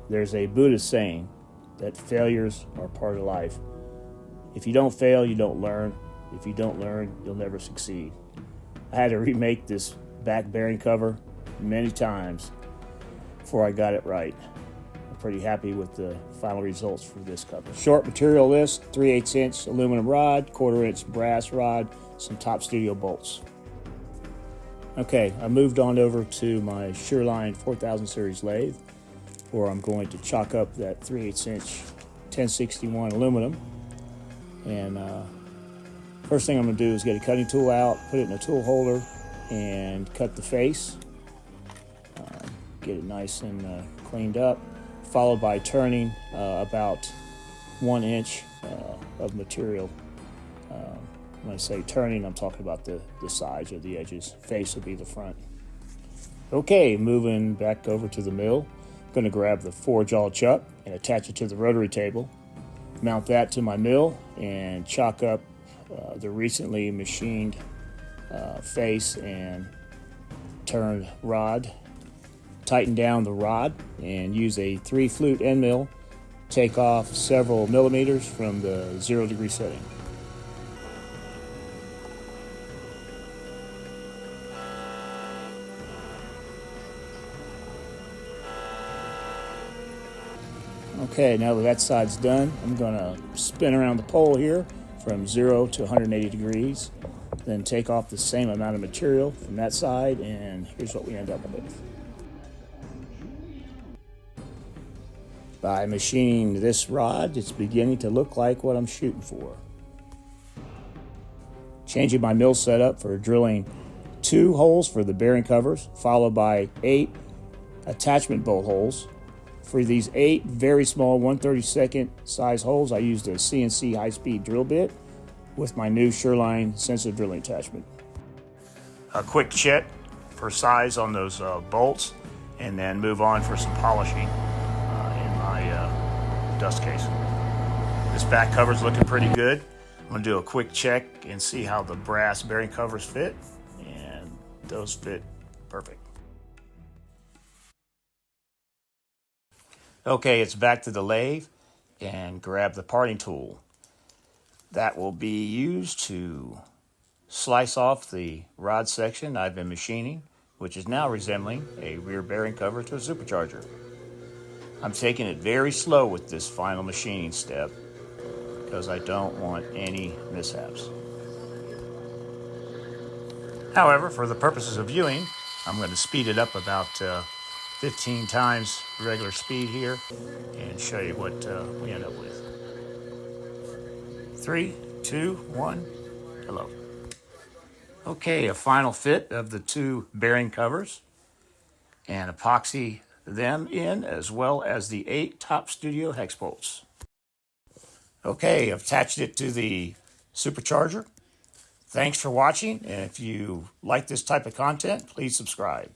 There's a Buddhist saying that failures are part of life. If you don't fail, you don't learn. If you don't learn, you'll never succeed. I had to remake this back bearing cover many times before I got it right. I'm pretty happy with the final results for this cover. Short material list: 3/8 inch aluminum rod, 1/4 inch brass rod, some top studio bolts. Okay, I moved on over to my Sureline 4000 series lathe, where I'm going to chalk up that 3/8 inch 1061 aluminum. And first thing I'm going to do is get a cutting tool out, put it in a tool holder, and cut the face. Get it nice and cleaned up, followed by turning about 1 inch of material. When I say turning, I'm talking about the sides or the edges. Face will be the front. Okay, moving back over to the mill. I'm going to grab the 4-jaw chuck and attach it to the rotary table. Mount that to my mill and chalk up the recently machined face and turned rod. Tighten down the rod and use a 3-flute end mill. Take off several millimeters from the 0-degree setting. Okay, now that side's done, I'm going to spin around the pole here from 0 to 180 degrees. Then take off the same amount of material from that side, and here's what we end up with. By machining this rod, it's beginning to look like what I'm shooting for. Changing my mill setup for drilling 2 holes for the bearing covers, followed by 8 attachment bolt holes. For these 8 very small 1/32 size holes, I used a CNC high-speed drill bit with my new Sureline sensitive drilling attachment. A quick check for size on those bolts, and then move on for some polishing in my dust case. This back cover's looking pretty good. I'm going to do a quick check and see how the brass bearing covers fit, and those fit perfect. Okay, it's back to the lathe, and grab the parting tool. That will be used to slice off the rod section I've been machining, which is now resembling a rear bearing cover to a supercharger. I'm taking it very slow with this final machining step because I don't want any mishaps. However, for the purposes of viewing, I'm going to speed it up about 15 times regular speed here and show you what we end up with. 3, 2, 1, hello. Okay, a final fit of the 2 bearing covers, and epoxy them in, as well as the 8 top studio hex bolts. Okay, I've attached it to the supercharger. Thanks for watching, and if you like this type of content, please subscribe.